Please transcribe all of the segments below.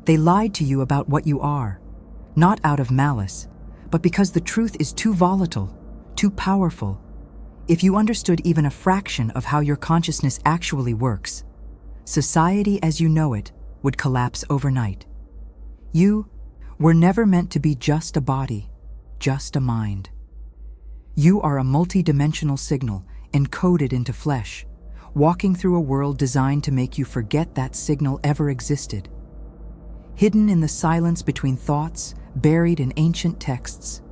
They lied to you about what you are, not out of malice, but because the truth is too volatile, too powerful. If you understood even a fraction of how your consciousness actually works, society as you know it would collapse overnight. You were never meant to be just a body, just a mind. You are a multi-dimensional signal encoded into flesh, walking through a world designed to make you forget that signal ever existed. Hidden in the silence between thoughts, buried in ancient texts,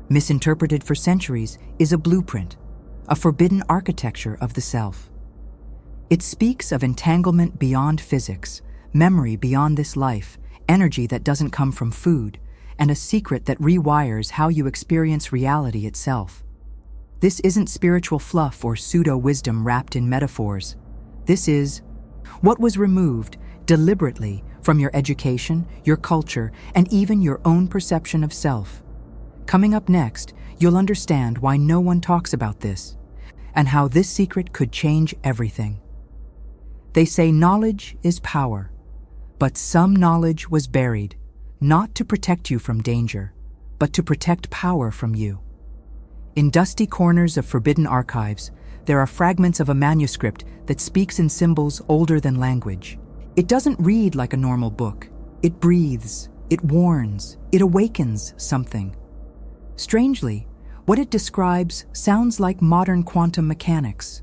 misinterpreted for centuries, is a blueprint, a forbidden architecture of the self. It speaks of entanglement beyond physics, memory beyond this life, energy that doesn't come from food, and a secret that rewires how you experience reality itself. This isn't spiritual fluff or pseudo-wisdom wrapped in metaphors. This is what was removed deliberately from your education, your culture, and even your own perception of self. Coming up next, you'll understand why no one talks about this, and how this secret could change everything. They say knowledge is power, but some knowledge was buried, not to protect you from danger, but to protect power from you. In dusty corners of forbidden archives, there are fragments of a manuscript that speaks in symbols older than language. It doesn't read like a normal book. It breathes, it warns, it awakens something. Strangely, what it describes sounds like modern quantum mechanics,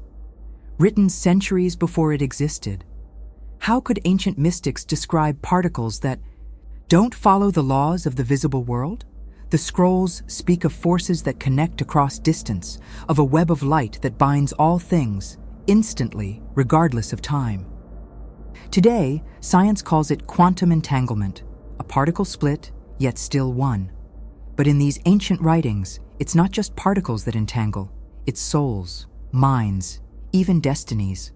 written centuries before it existed. How could ancient mystics describe particles that don't follow the laws of the visible world? The scrolls speak of forces that connect across distance, of a web of light that binds all things, instantly, regardless of time. Today, science calls it quantum entanglement, a particle split, yet still one. But in these ancient writings, it's not just particles that entangle, it's souls, minds, even destinies.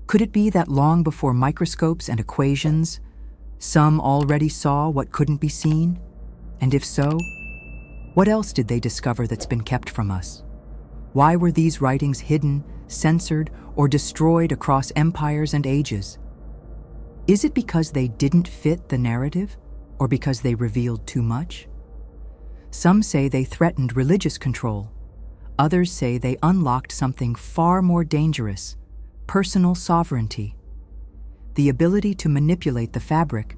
Could it be that long before microscopes and equations, some already saw what couldn't be seen? And if so, what else did they discover that's been kept from us? Why were these writings hidden, censored, or destroyed across empires and ages? Is it because they didn't fit the narrative, or because they revealed too much? Some say they threatened religious control. Others say they unlocked something far more dangerous: personal sovereignty. The ability to manipulate the fabric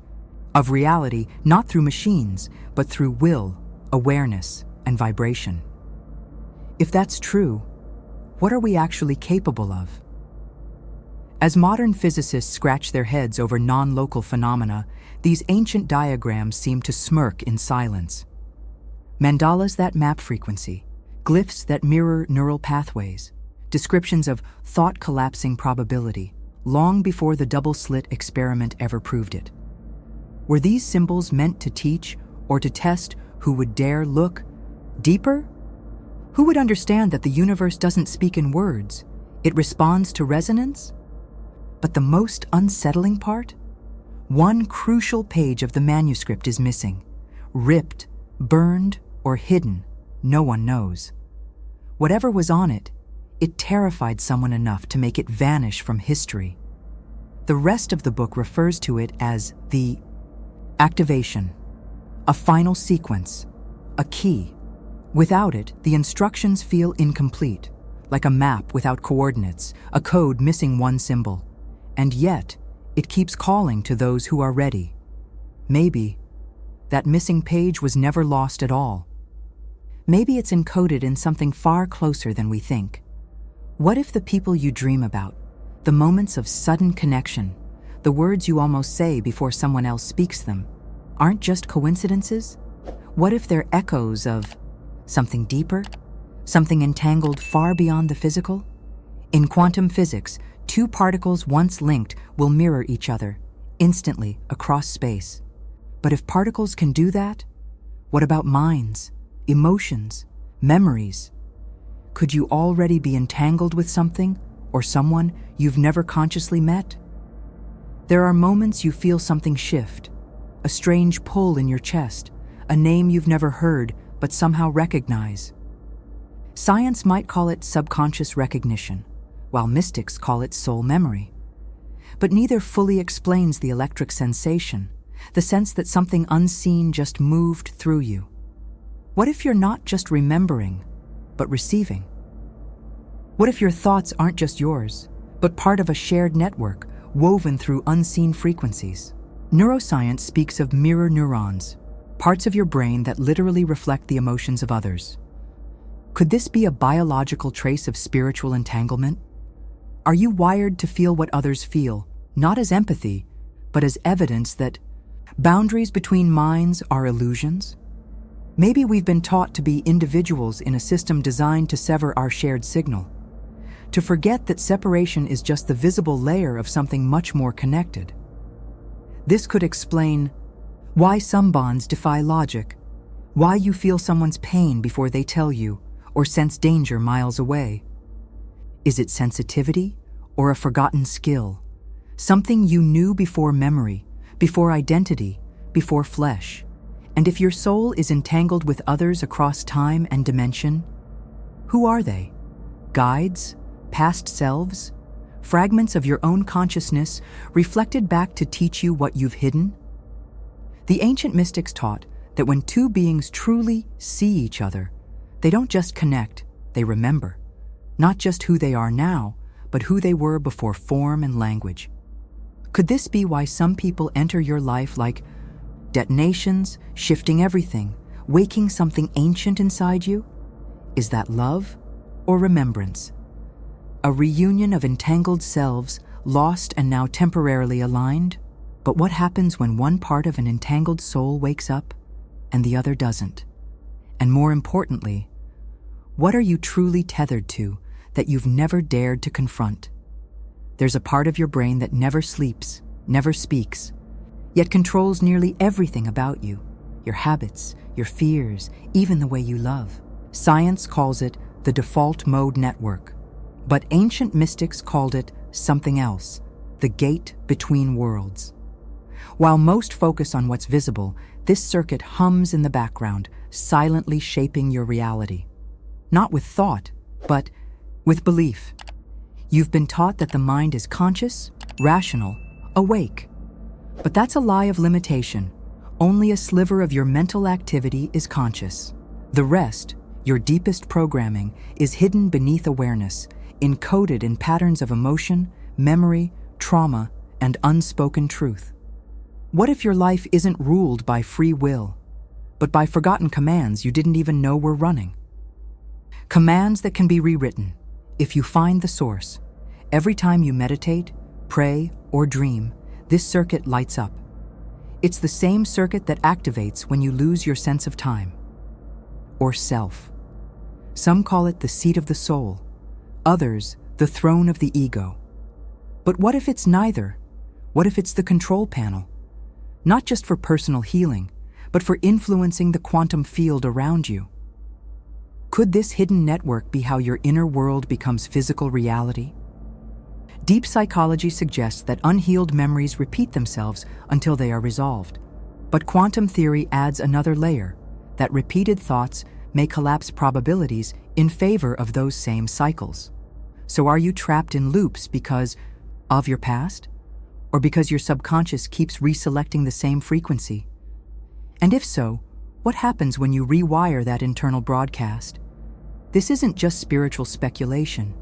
of reality, not through machines, but through will, awareness, and vibration. If that's true, what are we actually capable of? As modern physicists scratch their heads over non-local phenomena, these ancient diagrams seem to smirk in silence. Mandalas that map frequency, glyphs that mirror neural pathways, descriptions of thought-collapsing probability, long before the double-slit experiment ever proved it. Were these symbols meant to teach or to test who would dare look deeper? Who would understand that the universe doesn't speak in words, it responds to resonance? But the most unsettling part? One crucial page of the manuscript is missing. Ripped, burned, or hidden, no one knows. Whatever was on it, it terrified someone enough to make it vanish from history. The rest of the book refers to it as the activation, a final sequence, a key. Without it, the instructions feel incomplete, like a map without coordinates, a code missing one symbol. And yet, it keeps calling to those who are ready. Maybe that missing page was never lost at all. Maybe it's encoded in something far closer than we think. What if the people you dream about, the moments of sudden connection, the words you almost say before someone else speaks them, aren't just coincidences? What if they're echoes of something deeper, something entangled far beyond the physical? In quantum physics, two particles once linked will mirror each other, instantly across space. But if particles can do that, what about minds, emotions, memories? Could you already be entangled with something or someone you've never consciously met? There are moments you feel something shift, a strange pull in your chest, a name you've never heard but somehow recognize. Science might call it subconscious recognition, while mystics call it soul memory. But neither fully explains the electric sensation, the sense that something unseen just moved through you? What if you're not just remembering, but receiving? What if your thoughts aren't just yours, but part of a shared network woven through unseen frequencies? Neuroscience speaks of mirror neurons, parts of your brain that literally reflect the emotions of others. Could this be a biological trace of spiritual entanglement? Are you wired to feel what others feel, not as empathy, but as evidence that boundaries between minds are illusions? Maybe we've been taught to be individuals in a system designed to sever our shared signal, to forget that separation is just the visible layer of something much more connected. This could explain why some bonds defy logic, why you feel someone's pain before they tell you, or sense danger miles away. Is it sensitivity or a forgotten skill? Something you knew before memory, before identity, before flesh? And if your soul is entangled with others across time and dimension, who are they? Guides? Past selves? Fragments of your own consciousness reflected back to teach you what you've hidden? The ancient mystics taught that when two beings truly see each other, they don't just connect, they remember. Not just who they are now, but who they were before form and language. Could this be why some people enter your life like detonations, shifting everything, waking something ancient inside you? Is that love or remembrance? A reunion of entangled selves, lost and now temporarily aligned? But what happens when one part of an entangled soul wakes up and the other doesn't? And more importantly, what are you truly tethered to that you've never dared to confront? There's a part of your brain that never sleeps, never speaks, yet controls nearly everything about you, your habits, your fears, even the way you love. Science calls it the default mode network, but ancient mystics called it something else, the gate between worlds. While most focus on what's visible, this circuit hums in the background, silently shaping your reality. Not with thought, but with belief. You've been taught that the mind is conscious, rational, awake. But that's a lie of limitation. Only a sliver of your mental activity is conscious. The rest, your deepest programming, is hidden beneath awareness, encoded in patterns of emotion, memory, trauma, and unspoken truth. What if your life isn't ruled by free will, but by forgotten commands you didn't even know were running? Commands that can be rewritten if you find the source. Every time you meditate, pray, or dream, this circuit lights up. It's the same circuit that activates when you lose your sense of time, or self. Some call it the seat of the soul, others the throne of the ego. But what if it's neither? What if it's the control panel? Not just for personal healing, but for influencing the quantum field around you. Could this hidden network be how your inner world becomes physical reality? Deep psychology suggests that unhealed memories repeat themselves until they are resolved. But quantum theory adds another layer, that repeated thoughts may collapse probabilities in favor of those same cycles. So are you trapped in loops because of your past? Or because your subconscious keeps reselecting the same frequency? And if so, what happens when you rewire that internal broadcast? This isn't just spiritual speculation.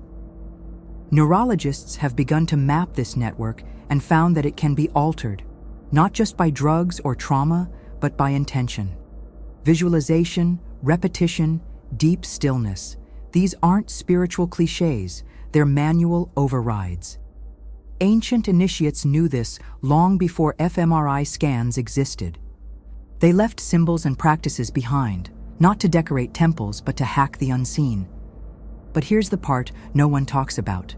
Neurologists have begun to map this network and found that it can be altered, not just by drugs or trauma, but by intention. Visualization, repetition, deep stillness. These aren't spiritual cliches, they're manual overrides. Ancient initiates knew this long before fMRI scans existed. They left symbols and practices behind, not to decorate temples, but to hack the unseen. But here's the part no one talks about.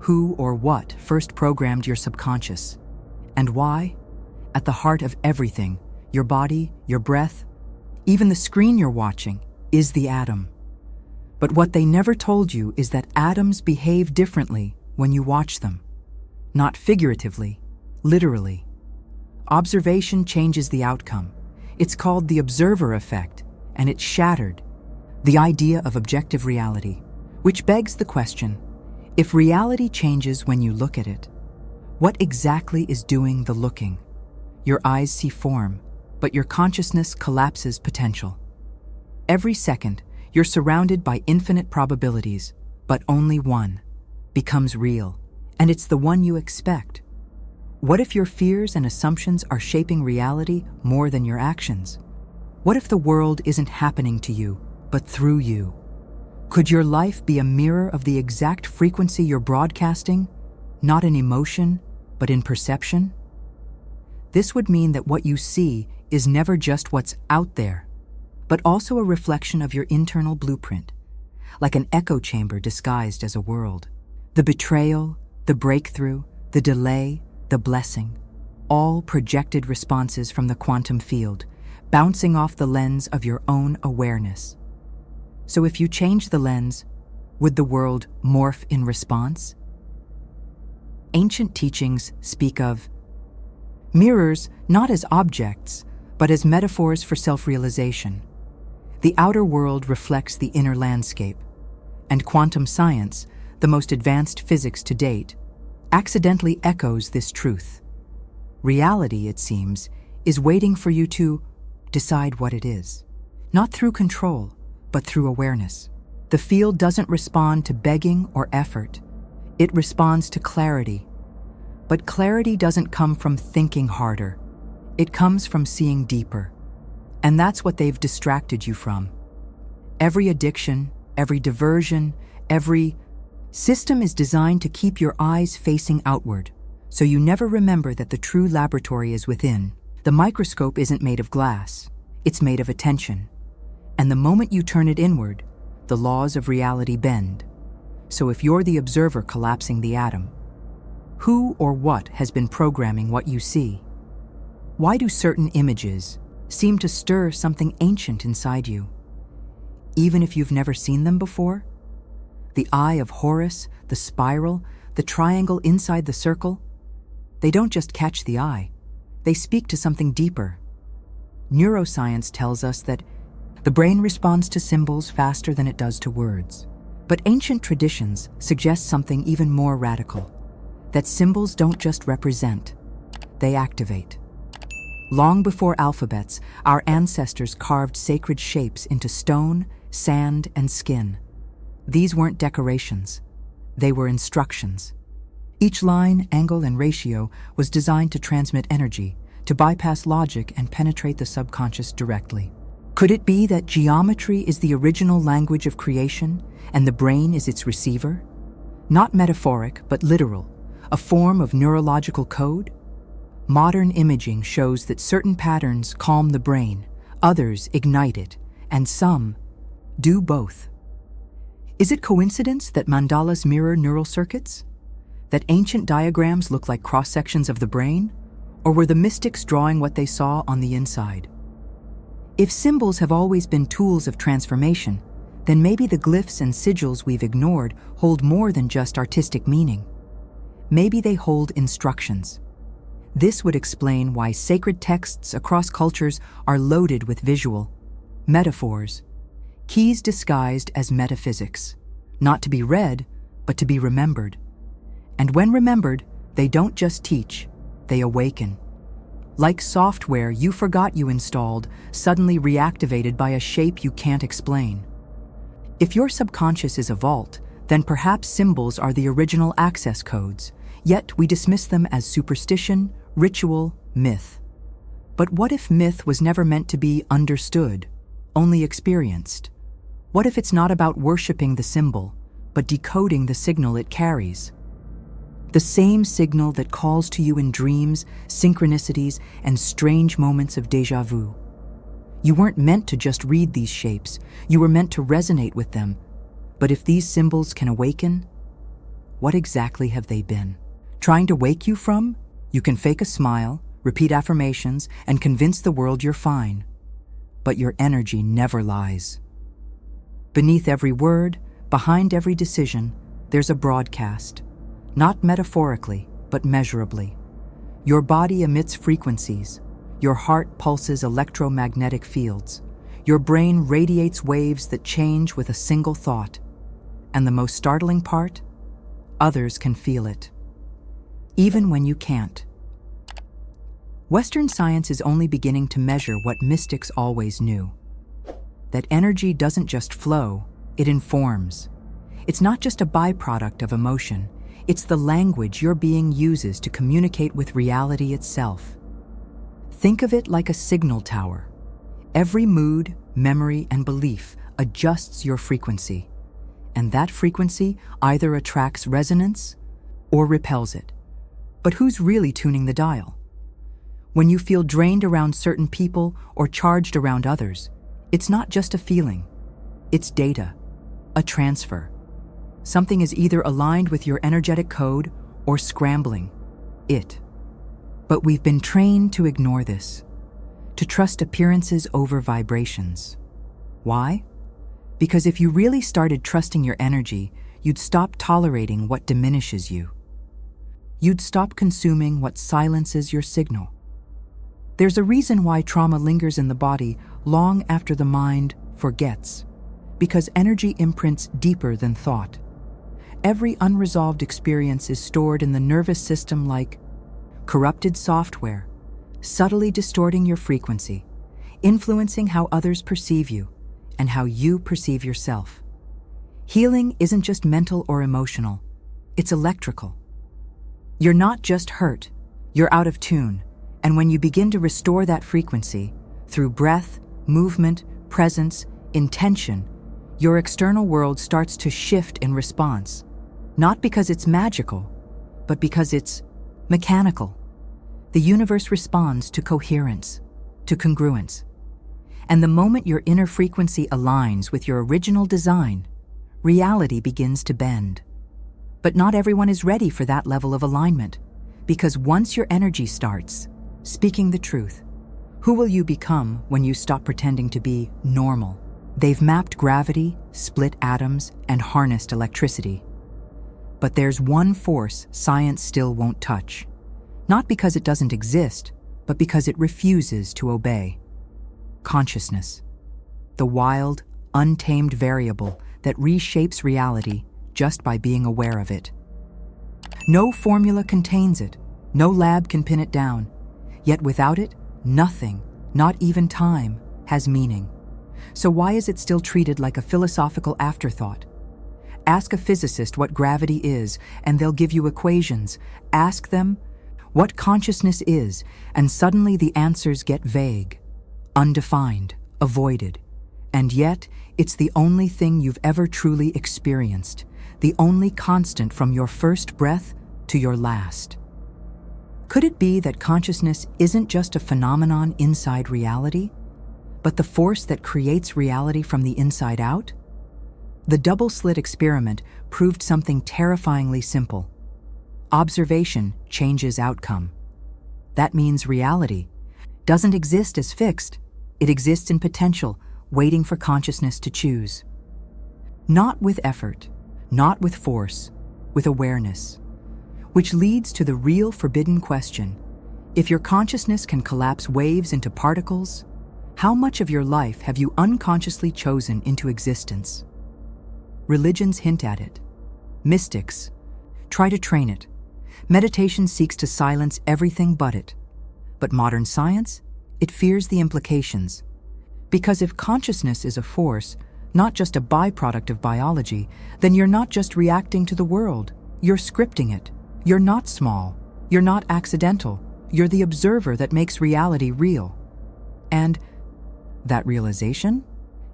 Who or what first programmed your subconscious? And why? At the heart of everything, your body, your breath, even the screen you're watching, is the atom. But what they never told you is that atoms behave differently when you watch them. Not figuratively, literally. Observation changes the outcome. It's called the observer effect, and it's shattered the idea of objective reality, which begs the question, if reality changes when you look at it, what exactly is doing the looking? Your eyes see form, but your consciousness collapses potential. Every second, you're surrounded by infinite probabilities, but only one becomes real, and it's the one you expect. What if your fears and assumptions are shaping reality more than your actions? What if the world isn't happening to you, but through you? Could your life be a mirror of the exact frequency you're broadcasting, not in emotion, but in perception? This would mean that what you see is never just what's out there, but also a reflection of your internal blueprint, like an echo chamber disguised as a world. The betrayal, the breakthrough, the delay, the blessing, all projected responses from the quantum field, bouncing off the lens of your own awareness. So if you change the lens, would the world morph in response? Ancient teachings speak of mirrors not as objects, but as metaphors for self-realization. The outer world reflects the inner landscape, and quantum science, the most advanced physics to date, accidentally echoes this truth. Reality, it seems, is waiting for you to decide what it is, not through control, but through awareness. The field doesn't respond to begging or effort. It responds to clarity. But clarity doesn't come from thinking harder. It comes from seeing deeper. And that's what they've distracted you from. Every addiction, every diversion, every system is designed to keep your eyes facing outward, so you never remember that the true laboratory is within. The microscope isn't made of glass, it's made of attention. And the moment you turn it inward, the laws of reality bend. So if you're the observer collapsing the atom, who or what has been programming what you see? Why do certain images seem to stir something ancient inside you, even if you've never seen them before? The eye of Horus, the spiral, the triangle inside the circle, they don't just catch the eye, they speak to something deeper. Neuroscience tells us that the brain responds to symbols faster than it does to words. But ancient traditions suggest something even more radical, that symbols don't just represent, they activate. Long before alphabets, our ancestors carved sacred shapes into stone, sand, and skin. These weren't decorations, they were instructions. Each line, angle, and ratio was designed to transmit energy, to bypass logic and penetrate the subconscious directly. Could it be that geometry is the original language of creation, and the brain is its receiver? Not metaphoric, but literal, a form of neurological code? Modern imaging shows that certain patterns calm the brain, others ignite it, and some do both. Is it coincidence that mandalas mirror neural circuits? That ancient diagrams look like cross-sections of the brain? Or were the mystics drawing what they saw on the inside? If symbols have always been tools of transformation, then maybe the glyphs and sigils we've ignored hold more than just artistic meaning. Maybe they hold instructions. This would explain why sacred texts across cultures are loaded with visual metaphors, keys disguised as metaphysics, not to be read, but to be remembered. And when remembered, they don't just teach, they awaken. Like software you forgot you installed, suddenly reactivated by a shape you can't explain. If your subconscious is a vault, then perhaps symbols are the original access codes, yet we dismiss them as superstition, ritual, myth. But what if myth was never meant to be understood, only experienced? What if it's not about worshiping the symbol, but decoding the signal it carries? The same signal that calls to you in dreams, synchronicities, and strange moments of déjà vu. You weren't meant to just read these shapes, you were meant to resonate with them. But if these symbols can awaken, what exactly have they been? Trying to wake you from? You can fake a smile, repeat affirmations, and convince the world you're fine. But your energy never lies. Beneath every word, behind every decision, there's a broadcast. Not metaphorically, but measurably. Your body emits frequencies. Your heart pulses electromagnetic fields. Your brain radiates waves that change with a single thought. And the most startling part? Others can feel it. Even when you can't. Western science is only beginning to measure what mystics always knew: that energy doesn't just flow, it informs. It's not just a byproduct of emotion, it's the language your being uses to communicate with reality itself. Think of it like a signal tower. Every mood, memory, and belief adjusts your frequency, and that frequency either attracts resonance or repels it. But who's really tuning the dial? When you feel drained around certain people or charged around others, it's not just a feeling, it's data, a transfer. Something is either aligned with your energetic code or scrambling it. But we've been trained to ignore this, to trust appearances over vibrations. Why? Because if you really started trusting your energy, you'd stop tolerating what diminishes you. You'd stop consuming what silences your signal. There's a reason why trauma lingers in the body long after the mind forgets, because energy imprints deeper than thought. Every unresolved experience is stored in the nervous system like corrupted software, subtly distorting your frequency, influencing how others perceive you and how you perceive yourself. Healing isn't just mental or emotional, it's electrical. You're not just hurt, you're out of tune, and when you begin to restore that frequency through breath, movement, presence, intention, your external world starts to shift in response. Not because it's magical, but because it's mechanical. The universe responds to coherence, to congruence. And the moment your inner frequency aligns with your original design, reality begins to bend. But not everyone is ready for that level of alignment, because once your energy starts speaking the truth, who will you become when you stop pretending to be normal? They've mapped gravity, split atoms, and harnessed electricity. But there's one force science still won't touch. Not because it doesn't exist, but because it refuses to obey. Consciousness. The wild, untamed variable that reshapes reality just by being aware of it. No formula contains it. No lab can pin it down. Yet without it, nothing, not even time, has meaning. So why is it still treated like a philosophical afterthought? Ask a physicist what gravity is, and they'll give you equations. Ask them what consciousness is, and suddenly the answers get vague, undefined, avoided. And yet, it's the only thing you've ever truly experienced, the only constant from your first breath to your last. Could it be that consciousness isn't just a phenomenon inside reality, but the force that creates reality from the inside out? The double-slit experiment proved something terrifyingly simple. Observation changes outcome. That means reality doesn't exist as fixed. It exists in potential, waiting for consciousness to choose. Not with effort, not with force, with awareness. Which leads to the real forbidden question. If your consciousness can collapse waves into particles, how much of your life have you unconsciously chosen into existence? Religions hint at it. Mystics try to train it. Meditation seeks to silence everything but it. But modern science, it fears the implications. Because if consciousness is a force, not just a byproduct of biology, then you're not just reacting to the world, you're scripting it. You're not small, you're not accidental, you're the observer that makes reality real. And that realization?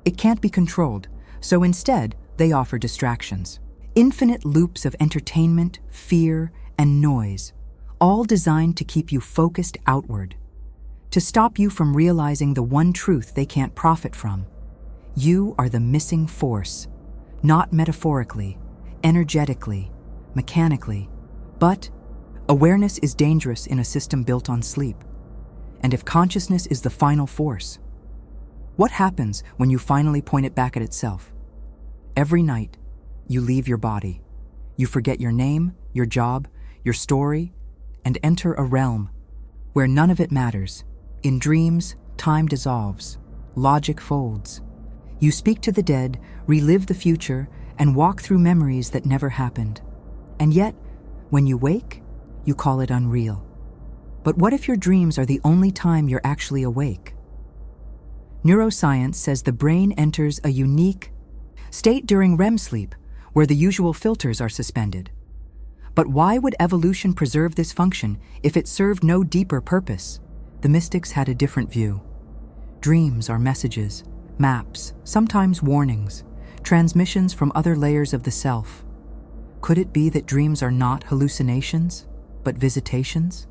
It can't be controlled, so instead, they offer distractions. Infinite loops of entertainment, fear, and noise, all designed to keep you focused outward, to stop you from realizing the one truth they can't profit from. You are the missing force, not metaphorically, energetically, mechanically, but awareness is dangerous in a system built on sleep. And if consciousness is the final force, what happens when you finally point it back at itself? Every night, you leave your body. You forget your name, your job, your story, and enter a realm where none of it matters. In dreams, time dissolves, logic folds. You speak to the dead, relive the future, and walk through memories that never happened. And yet, when you wake, you call it unreal. But what if your dreams are the only time you're actually awake? Neuroscience says the brain enters a unique state during REM sleep, where the usual filters are suspended. But why would evolution preserve this function if it served no deeper purpose? The mystics had a different view. Dreams are messages, maps, sometimes warnings, transmissions from other layers of the self. Could it be that dreams are not hallucinations, but visitations?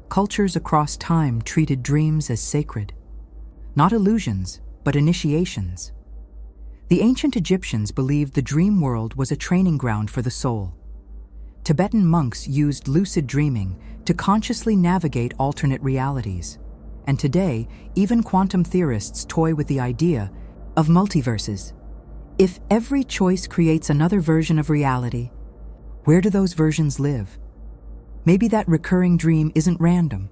Cultures across time treated dreams as sacred. Not illusions, but initiations. The ancient Egyptians believed the dream world was a training ground for the soul. Tibetan monks used lucid dreaming to consciously navigate alternate realities. And today, even quantum theorists toy with the idea of multiverses. If every choice creates another version of reality, where do those versions live? Maybe that recurring dream isn't random.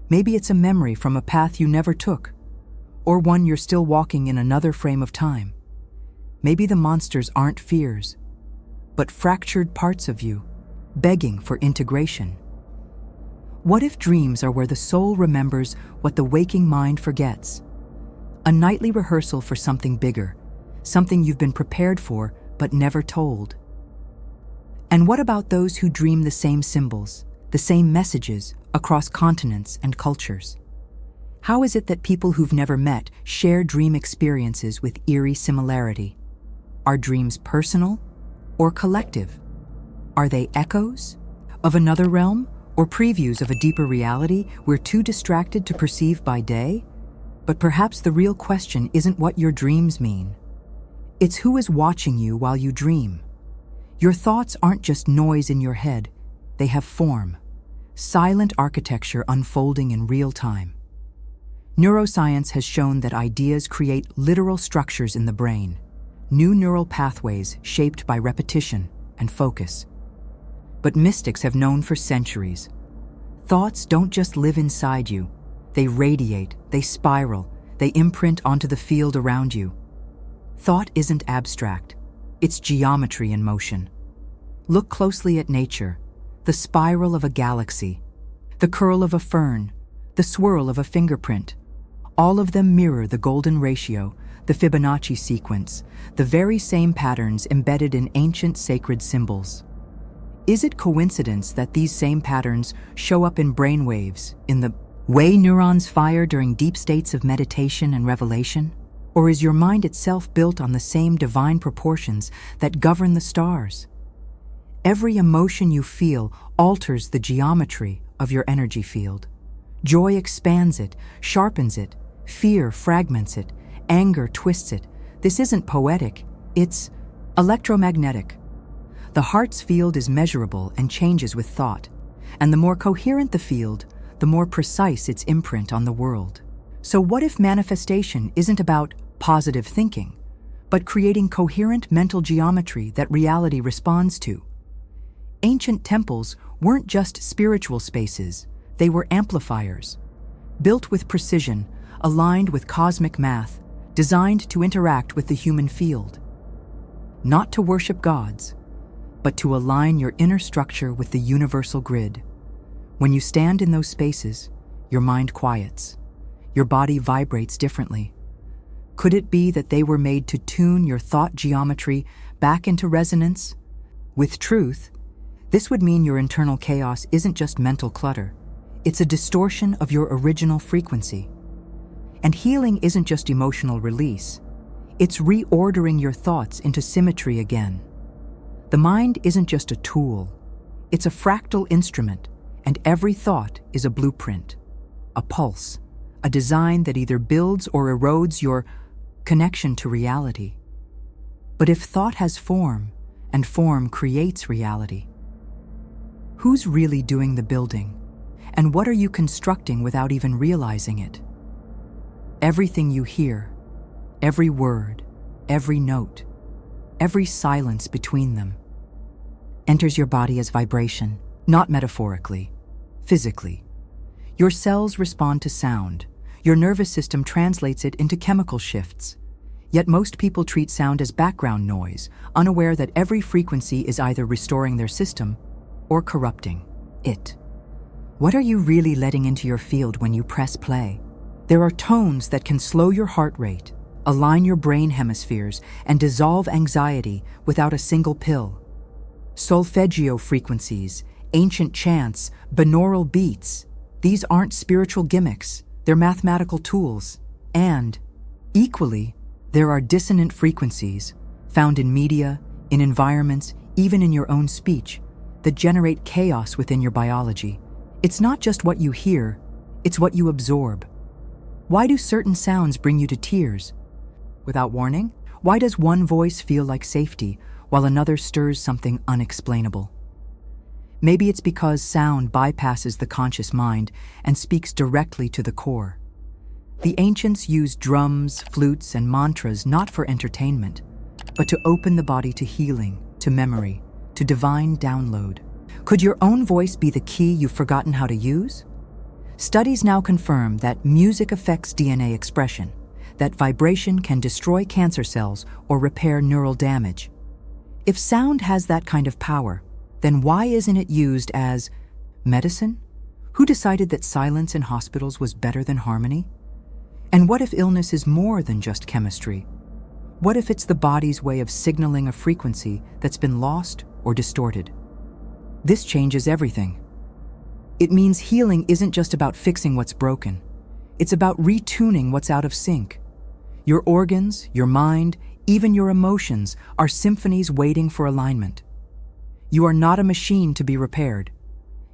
Maybe it's a memory from a path you never took, or one you're still walking in another frame of time. Maybe the monsters aren't fears, but fractured parts of you, begging for integration. What if dreams are where the soul remembers what the waking mind forgets? A nightly rehearsal for something bigger, something you've been prepared for but never told. And what about those who dream the same symbols, the same messages across continents and cultures? How is it that people who've never met share dream experiences with eerie similarity? Are dreams personal or collective? Are they echoes of another realm or previews of a deeper reality we're too distracted to perceive by day? But perhaps the real question isn't what your dreams mean. It's who is watching you while you dream. Your thoughts aren't just noise in your head, they have form, silent architecture unfolding in real time. Neuroscience has shown that ideas create literal structures in the brain, new neural pathways shaped by repetition and focus. But mystics have known for centuries. Thoughts don't just live inside you, they radiate, they spiral, they imprint onto the field around you. Thought isn't abstract. It's geometry in motion. Look closely at nature, the spiral of a galaxy, the curl of a fern, the swirl of a fingerprint. All of them mirror the golden ratio, the Fibonacci sequence, the very same patterns embedded in ancient sacred symbols. Is it coincidence that these same patterns show up in brainwaves, in the way neurons fire during deep states of meditation and revelation? Or is your mind itself built on the same divine proportions that govern the stars? Every emotion you feel alters the geometry of your energy field. Joy expands it, sharpens it. Fear fragments it. Anger twists it. This isn't poetic, it's electromagnetic. The heart's field is measurable and changes with thought. And the more coherent the field, the more precise its imprint on the world. So what if manifestation isn't about positive thinking, but creating coherent mental geometry that reality responds to? Ancient temples weren't just spiritual spaces, they were amplifiers. Built with precision, aligned with cosmic math, designed to interact with the human field. Not to worship gods, but to align your inner structure with the universal grid. When you stand in those spaces, your mind quiets. Your body vibrates differently. Could it be that they were made to tune your thought geometry back into resonance with truth? This would mean your internal chaos isn't just mental clutter. It's a distortion of your original frequency. And healing isn't just emotional release. It's reordering your thoughts into symmetry again. The mind isn't just a tool. It's a fractal instrument, and every thought is a blueprint, a pulse, a design that either builds or erodes your connection to reality. But if thought has form, and form creates reality, who's really doing the building? And what are you constructing without even realizing it? Everything you hear, every word, every note, every silence between them, enters your body as vibration, not metaphorically, physically. Your cells respond to sound. Your nervous system translates it into chemical shifts. Yet most people treat sound as background noise, unaware that every frequency is either restoring their system or corrupting it. What are you really letting into your field when you press play? There are tones that can slow your heart rate, align your brain hemispheres, and dissolve anxiety without a single pill. Solfeggio frequencies, ancient chants, binaural beats. These aren't spiritual gimmicks, they're mathematical tools. And, equally, there are dissonant frequencies, found in media, in environments, even in your own speech, that generate chaos within your biology. It's not just what you hear, it's what you absorb. Why do certain sounds bring you to tears? Without warning, why does one voice feel like safety while another stirs something unexplainable? Maybe it's because sound bypasses the conscious mind and speaks directly to the core. The ancients used drums, flutes, and mantras not for entertainment, but to open the body to healing, to memory, to divine download. Could your own voice be the key you've forgotten how to use? Studies now confirm that music affects DNA expression, that vibration can destroy cancer cells or repair neural damage. If sound has that kind of power, then why isn't it used as medicine? Who decided that silence in hospitals was better than harmony? And what if illness is more than just chemistry? What if it's the body's way of signaling a frequency that's been lost or distorted? This changes everything. It means healing isn't just about fixing what's broken. It's about retuning what's out of sync. Your organs, your mind, even your emotions are symphonies waiting for alignment. You are not a machine to be repaired.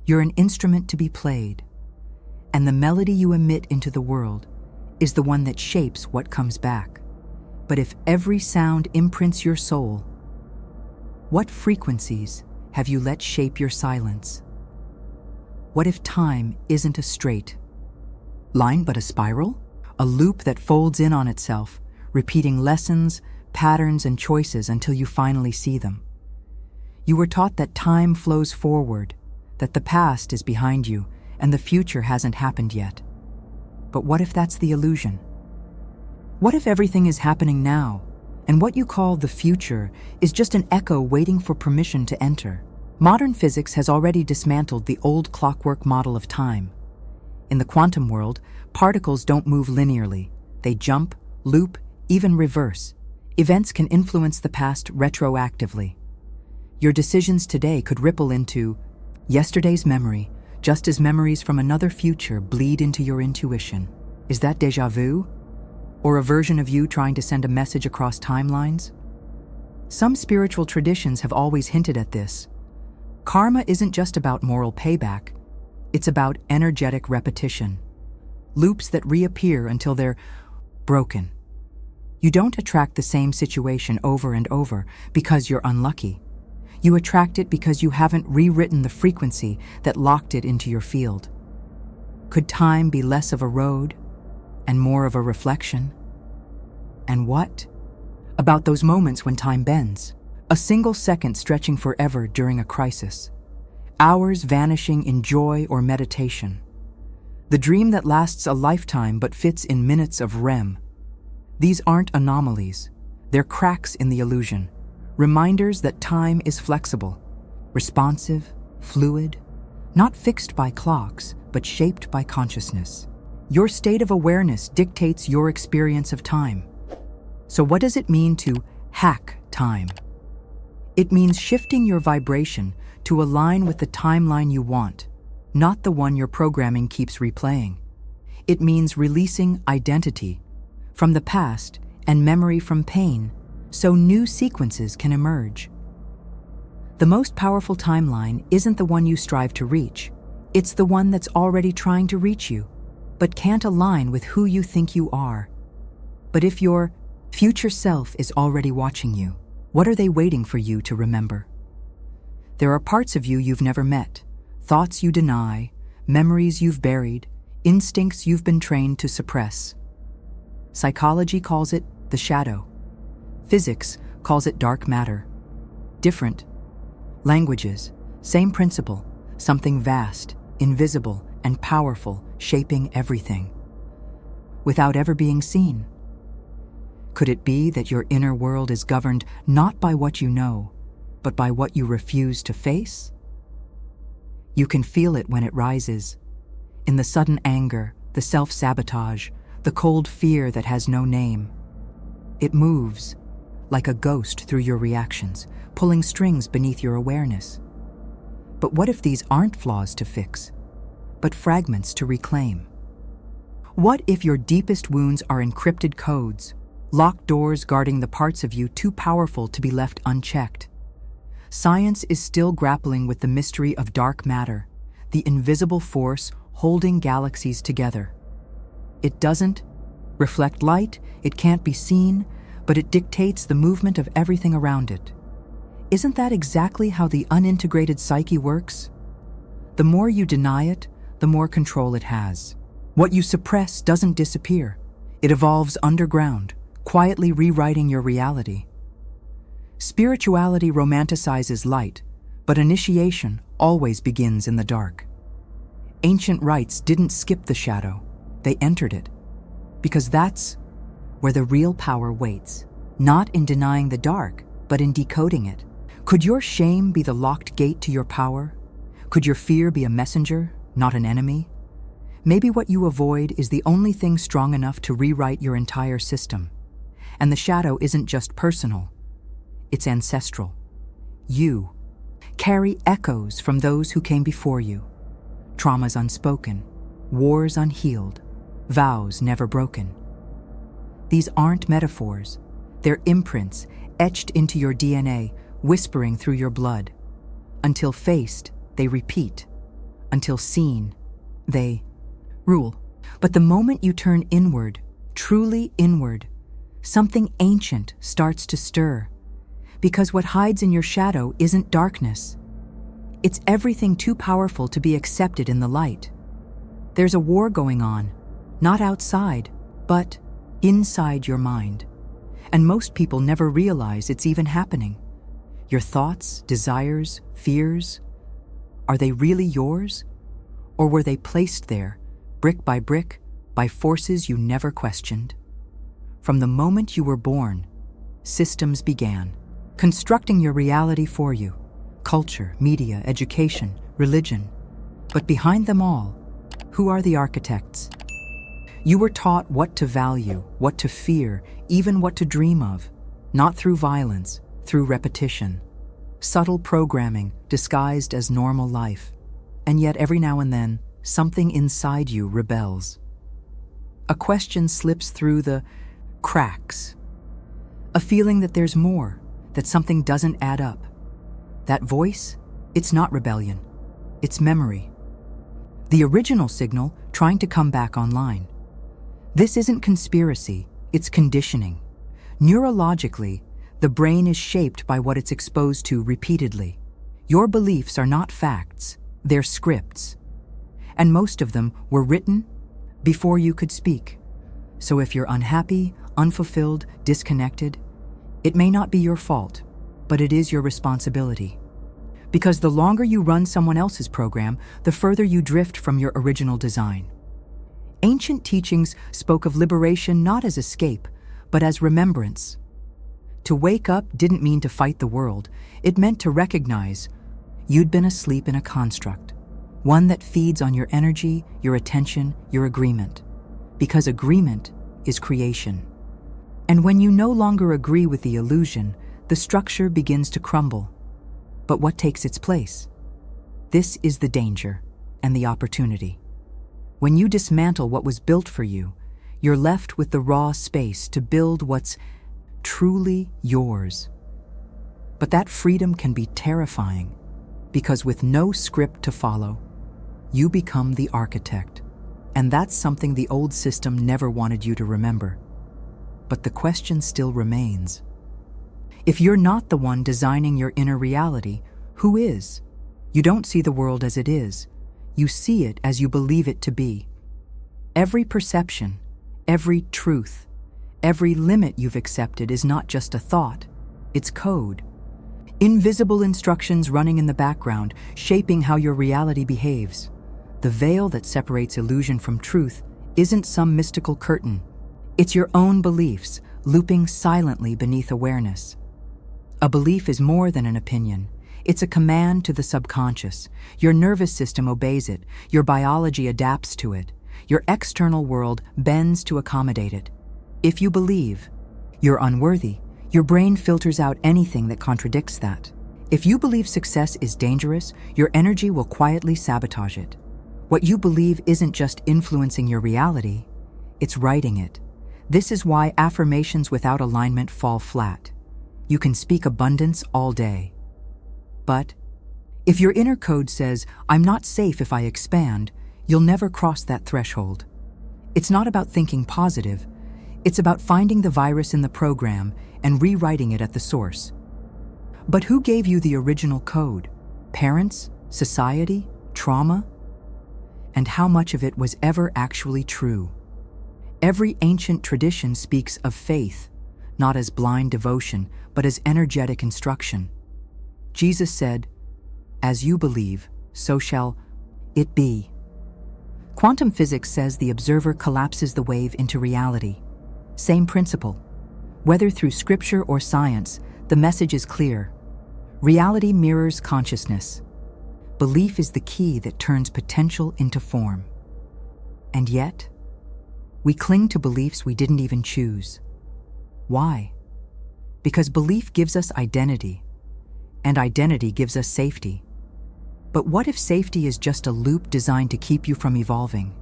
You're an instrument to be played. And the melody you emit into the world is the one that shapes what comes back. But if every sound imprints your soul, what frequencies have you let shape your silence? What if time isn't a straight line but a spiral? A loop that folds in on itself, repeating lessons, patterns, and choices until you finally see them. You were taught that time flows forward, that the past is behind you, and the future hasn't happened yet. But what if that's the illusion? What if everything is happening now, and what you call the future is just an echo waiting for permission to enter? Modern physics has already dismantled the old clockwork model of time. In the quantum world, particles don't move linearly. They jump, loop, even reverse. Events can influence the past retroactively. Your decisions today could ripple into yesterday's memory, just as memories from another future bleed into your intuition. Is that déjà vu? Or a version of you trying to send a message across timelines? Some spiritual traditions have always hinted at this. Karma isn't just about moral payback. It's about energetic repetition. Loops that reappear until they're broken. You don't attract the same situation over and over because you're unlucky. You attract it because you haven't rewritten the frequency that locked it into your field. Could time be less of a road and more of a reflection? And what about those moments when time bends? A single second stretching forever during a crisis. Hours vanishing in joy or meditation. The dream that lasts a lifetime but fits in minutes of REM. These aren't anomalies. They're cracks in the illusion. Reminders that time is flexible, responsive, fluid, not fixed by clocks, but shaped by consciousness. Your state of awareness dictates your experience of time. So what does it mean to hack time? It means shifting your vibration to align with the timeline you want, not the one your programming keeps replaying. It means releasing identity from the past and memory from pain so new sequences can emerge. The most powerful timeline isn't the one you strive to reach. It's the one that's already trying to reach you, but can't align with who you think you are. But if your future self is already watching you, what are they waiting for you to remember? There are parts of you you've never met, thoughts you deny, memories you've buried, instincts you've been trained to suppress. Psychology calls it the shadow. Physics calls it dark matter. Different languages, same principle, something vast, invisible, and powerful, shaping everything, without ever being seen. Could it be that your inner world is governed not by what you know, but by what you refuse to face? You can feel it when it rises. In the sudden anger, the self-sabotage, the cold fear that has no name. It moves, like a ghost through your reactions, pulling strings beneath your awareness. But what if these aren't flaws to fix, but fragments to reclaim? What if your deepest wounds are encrypted codes, locked doors guarding the parts of you too powerful to be left unchecked? Science is still grappling with the mystery of dark matter, the invisible force holding galaxies together. It doesn't reflect light, it can't be seen, but it dictates the movement of everything around it. Isn't that exactly how the unintegrated psyche works? The more you deny it, the more control it has. What you suppress doesn't disappear. It evolves underground, quietly rewriting your reality. Spirituality romanticizes light, but initiation always begins in the dark. Ancient rites didn't skip the shadow, they entered it, because that's where the real power waits, not in denying the dark, but in decoding it. Could your shame be the locked gate to your power? Could your fear be a messenger, not an enemy? Maybe what you avoid is the only thing strong enough to rewrite your entire system. And the shadow isn't just personal, it's ancestral. You carry echoes from those who came before you. Traumas unspoken, wars unhealed, vows never broken. These aren't metaphors. They're imprints etched into your DNA, whispering through your blood. Until faced, they repeat. Until seen, they rule. But the moment you turn inward, truly inward, something ancient starts to stir. Because what hides in your shadow isn't darkness. It's everything too powerful to be accepted in the light. There's a war going on, not outside, but inside your mind. And most people never realize it's even happening. Your thoughts, desires, fears, are they really yours? Or were they placed there, brick, by forces you never questioned? From the moment you were born, systems began, constructing your reality for you. Culture, media, education, religion. But behind them all, who are the architects? You were taught what to value, what to fear, even what to dream of. Not through violence, through repetition. Subtle programming disguised as normal life. And yet every now and then, something inside you rebels. A question slips through the cracks. A feeling that there's more, that something doesn't add up. That voice, it's not rebellion, it's memory. The original signal trying to come back online. This isn't conspiracy, it's conditioning. Neurologically, the brain is shaped by what it's exposed to repeatedly. Your beliefs are not facts, they're scripts. And most of them were written before you could speak. So if you're unhappy, unfulfilled, disconnected, it may not be your fault, but it is your responsibility. Because the longer you run someone else's program, the further you drift from your original design. Ancient teachings spoke of liberation not as escape, but as remembrance. To wake up didn't mean to fight the world. It meant to recognize you'd been asleep in a construct, one that feeds on your energy, your attention, your agreement. Because agreement is creation. And when you no longer agree with the illusion, the structure begins to crumble. But what takes its place? This is the danger and the opportunity. When you dismantle what was built for you, you're left with the raw space to build what's truly yours. But that freedom can be terrifying, because with no script to follow, you become the architect. And that's something the old system never wanted you to remember. But the question still remains. If you're not the one designing your inner reality, who is? You don't see the world as it is. You see it as you believe it to be. Every perception, every truth, every limit you've accepted is not just a thought, it's code. Invisible instructions running in the background, shaping how your reality behaves. The veil that separates illusion from truth isn't some mystical curtain. It's your own beliefs, looping silently beneath awareness. A belief is more than an opinion. It's a command to the subconscious. Your nervous system obeys it. Your biology adapts to it. Your external world bends to accommodate it. If you believe you're unworthy, your brain filters out anything that contradicts that. If you believe success is dangerous, your energy will quietly sabotage it. What you believe isn't just influencing your reality, it's writing it. This is why affirmations without alignment fall flat. You can speak abundance all day. But if your inner code says, "I'm not safe if I expand," you'll never cross that threshold. It's not about thinking positive. It's about finding the virus in the program and rewriting it at the source. But who gave you the original code? Parents? Society? Trauma? And how much of it was ever actually true? Every ancient tradition speaks of faith, not as blind devotion, but as energetic instruction. Jesus said, "As you believe, so shall it be." Quantum physics says the observer collapses the wave into reality. Same principle. Whether through scripture or science, the message is clear. Reality mirrors consciousness. Belief is the key that turns potential into form. And yet, we cling to beliefs we didn't even choose. Why? Because belief gives us identity, and identity gives us safety. But what if safety is just a loop designed to keep you from evolving?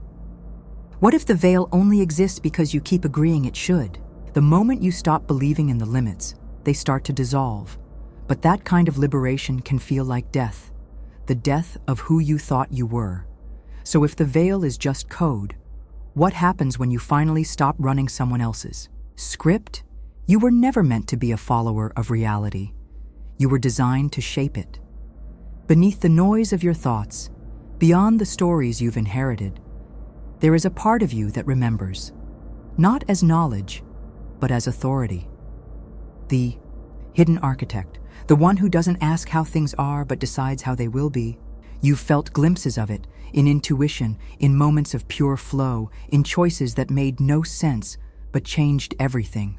What if the veil only exists because you keep agreeing it should? The moment you stop believing in the limits, they start to dissolve. But that kind of liberation can feel like death, the death of who you thought you were. So if the veil is just code, what happens when you finally stop running someone else's script? You were never meant to be a follower of reality. You were designed to shape it. Beneath the noise of your thoughts, beyond the stories you've inherited, there is a part of you that remembers, not as knowledge, but as authority. The hidden architect, the one who doesn't ask how things are but decides how they will be. You've felt glimpses of it, in intuition, in moments of pure flow, in choices that made no sense but changed everything.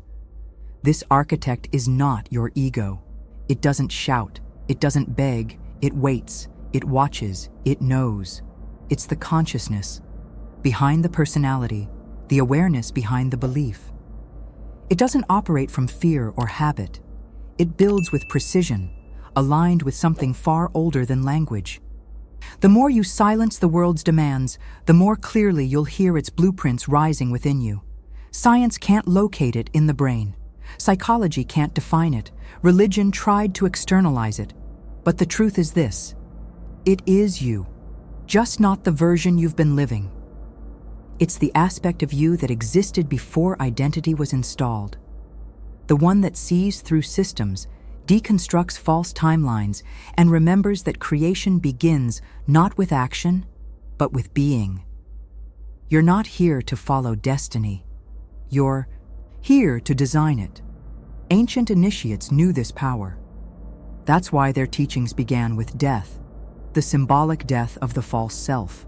This architect is not your ego. It doesn't shout, it doesn't beg, it waits, it watches, it knows. It's the consciousness behind the personality, the awareness behind the belief. It doesn't operate from fear or habit. It builds with precision, aligned with something far older than language. The more you silence the world's demands, the more clearly you'll hear its blueprints rising within you. Science can't locate it in the brain. Psychology can't define it. Religion tried to externalize it. But the truth is this: it is you, just not the version you've been living. It's the aspect of you that existed before identity was installed. The one that sees through systems, deconstructs false timelines, and remembers that creation begins not with action, but with being. You're not here to follow destiny. You're here to design it. Ancient initiates knew this power. That's why their teachings began with death, the symbolic death of the false self.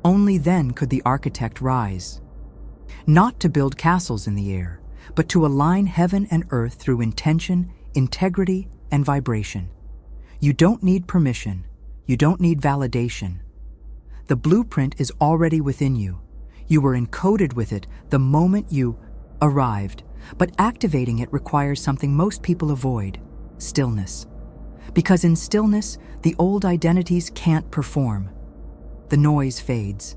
Only then could the architect rise. Not to build castles in the air, but to align heaven and earth through intention, integrity, and vibration. You don't need permission. You don't need validation. The blueprint is already within you. You were encoded with it the moment you arrived, but activating it requires something most people avoid: stillness. Because in stillness, the old identities can't perform. The noise fades,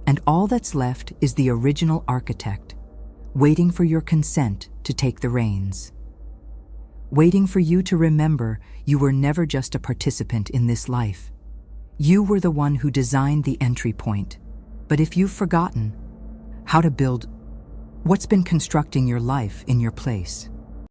and all that's left is the original architect, waiting for your consent to take the reins. Waiting for you to remember you were never just a participant in this life. You were the one who designed the entry point. But if you've forgotten how to build, what's been constructing your life in your place?